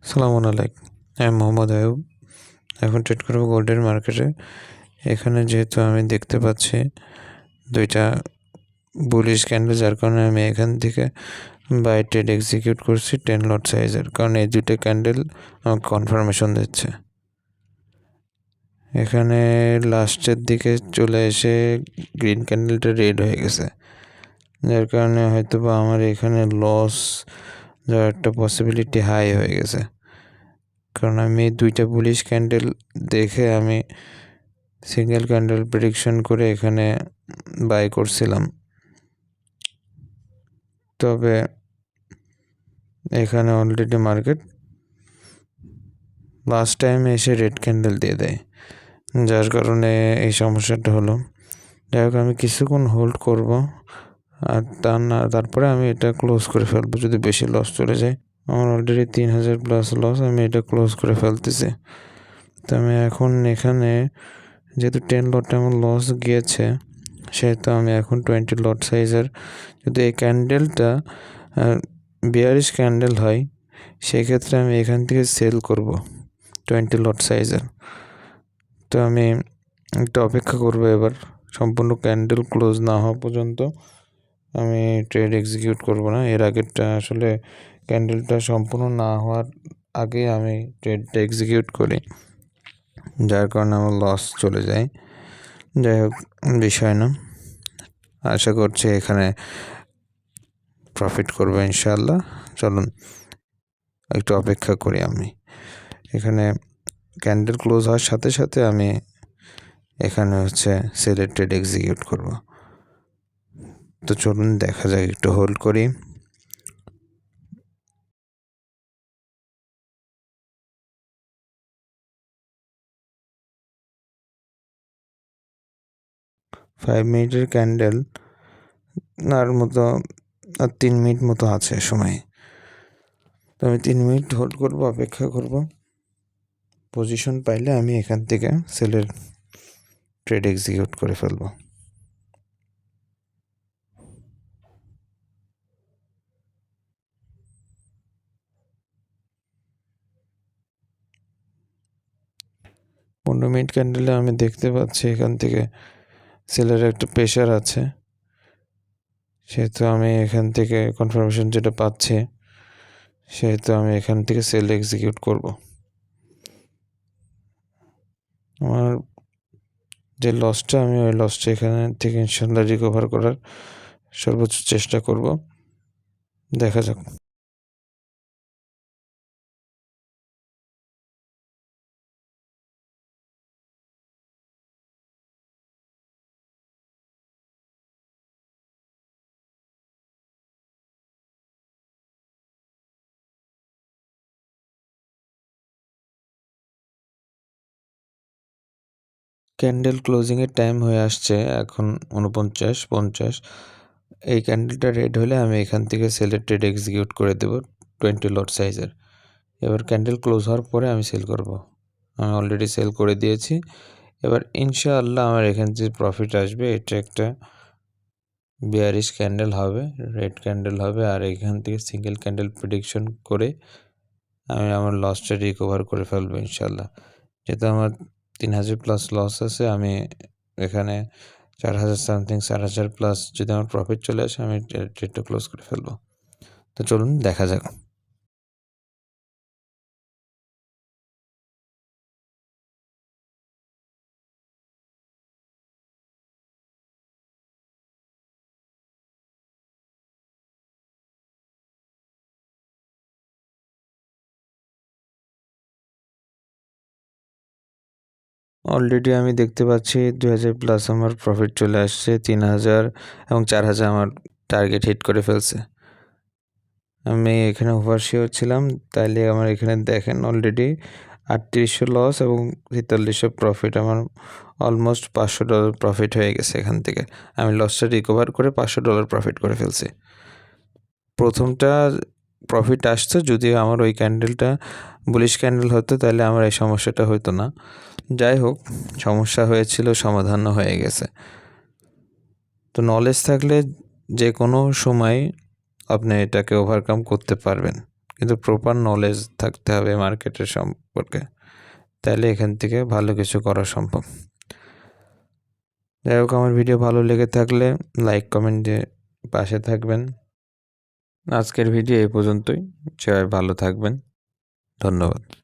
সালামু আলাইকুম। আমি মোহাম্মদ আয়ুব। এখন ট্রেড করবো গোল্ডের মার্কেটে। এখানে যেহেতু আমি দেখতে পাচ্ছি দুইটা বুলিশ ক্যান্ডেল, যার কারণে আমি এখান থেকে বাই ট্রেড এক্সিকিউট করছি 10 লট সাইজের, কারণ এই দুইটা ক্যান্ডেল আমাকে কনফার্মেশন দিচ্ছে। এখানে লাস্টের দিকে চলে এসে গ্রিন ক্যান্ডেলটা রেড হয়ে গেছে, যার কারণে হয়তো বা আমার এখানে লস যাওয়ার একটা পসিবিলিটি হাই হয়ে গেছে, কারণ আমি দুইটা বুলিশ ক্যান্ডেল দেখে আমি সিঙ্গেল ক্যান্ডেল প্রেডিকশন করে এখানে বাই করছিলাম। তবে এখানে অলরেডি মার্কেট লাস্ট টাইমে এসে রেড ক্যান্ডেল দিয়ে দেয়, যার কারণে এই সমস্যাটা হলো। যাই হোক, আমি কিছুক্ষণ হোল্ড করব, আর তারপরে আমি এটা ক্লোজ করে ফেলবো যদি বেশি লস চলে যায়। আমার অলরেডি 3000 প্লাস লস, আমি এটা ক্লোজ করে ফেলতেছি। তো আমি এখন এখানে যেহেতু 10 লটে আমার লস গিয়েছে, সেহেতু আমি এখন 20 লট সাইজের, যদি এই ক্যান্ডেলটা বিয়ারিশ ক্যান্ডেল হয় সেক্ষেত্রে আমি এখান থেকে সেল করব 20 লট সাইজের। তো আমি একটু অপেক্ষা করবো, এবার সম্পূর্ণ ক্যান্ডেল ক্লোজ না হওয়া পর্যন্ত আমি ট্রেড এক্সিকিউট করব না। এর আগেরটা আসলে ক্যান্ডেলটা সম্পূর্ণ না হওয়ার আগে আমি ট্রেডটা এক্সিকিউট করি, যার কারণে আমার লস চলে যায়। যাই হোক, বিষয় না, আশা করছি এখানে প্রফিট করবো ইনশাআল্লাহ। চলুন একটু অপেক্ষা করি। আমি এখানে ক্যান্ডেল ক্লোজ হওয়ার সাথে সাথে আমি এখানে সেলের ট্রেড এক্সিকিউট করব। তো চলুন দেখা যাক, একটু হোল্ড করি। ফাইভ মিনিটের ক্যান্ডেল আর মতো, আর 3 মিনিট মতো আছে সময়। তো আমি 3 মিনিট হোল্ড করব, অপেক্ষা করব। পজিশন পাইলে আমি এখান থেকে সেলের ট্রেড এক্সিকিউট করে ফেলবো। পনেরো মিনিট ক্যান্ডেলে আমি দেখতে পাচ্ছি এখান থেকে সেলের একটা প্রেশার আছে, সেহেতু আমি এখান থেকে কনফার্মেশন যেটা পাচ্ছি, সেহেতু আমি এখান থেকে সেল এক্সিকিউট করব। আমার যে লসটা, আমি ওই লসটা এখানে থেকে ইনশাল্লাহ রিকভার করার সর্বোচ্চ চেষ্টা করব। দেখা যাক। ক্যান্ডেল ক্লোজিংয়ের টাইম হয়ে আসছে এখন 49:50। এই ক্যান্ডেলটা রেড হলে আমি এখান থেকে সেলের ট্রেড এক্সিকিউট করে দেবো 20 লট সাইজের। এবার ক্যান্ডেল ক্লোজ হওয়ার পরে আমি সেল করব। আমি অলরেডি সেল করে দিয়েছি। এবার ইনশাআল্লাহ আমার এখান থেকে প্রফিট আসবে। এটা একটা বিয়ারিশ ক্যান্ডেল হবে, রেড ক্যান্ডেল হবে, আর এখান থেকে সিঙ্গেল ক্যান্ডেল প্রেডিকশন করে আমি আমার লসটা রিকভার করে ফেলবো ইনশাআল্লাহ। যেহেতু আমার 3000 প্লাস লস আছে, আমি এখানে 4000 সামথিং, 4000 প্লাস যদি আমার প্রফিট চলে আসে, আমি ট্রেডটা ক্লোজ করে ফেলবো। তো চলুন দেখা যাক। অলরেডি আমি দেখতে পাচ্ছি 2000 প্লাস আমার প্রফিট চলে আসছে, 3000 এবং 4000 আমার টার্গেট হিট করে ফেলছে। আমি এখানে ওভারশিওর ছিলাম, তাইলে আমার এখানে দেখেন অলরেডি 3800 লস এবং 4300 প্রফিট। আমার অলমোস্ট $500 প্রফিট হয়ে গেছে। এখান থেকে আমি লসটা রিকভার করে $500 প্রফিট করে ফেলছি। প্রথমটা প্রফিট আসছে, যদিও আমার ওই ক্যান্ডেলটা বুলিশ ক্যান্ডেল হতো তাহলে আমার এই সমস্যাটা হতো না। যাই হোক, সমস্যা হয়েছিল, সমাধানও হয়ে গেছে। তো নলেজ থাকলে যে কোনো সময় আপনি এটাকে ওভারকাম করতে পারবেন, কিন্তু প্রপার নলেজ থাকতে হবে মার্কেটের সম্পর্কে, তাহলে এখান থেকে ভালো কিছু করা সম্ভব। যাই হোক, আমার ভিডিও ভালো লেগে থাকলে লাইক কমেন্ট দিয়ে পাশে থাকবেন। আজকের ভিডিও এই পর্যন্তই। সবাই ভালো থাকবেন। ধন্যবাদ।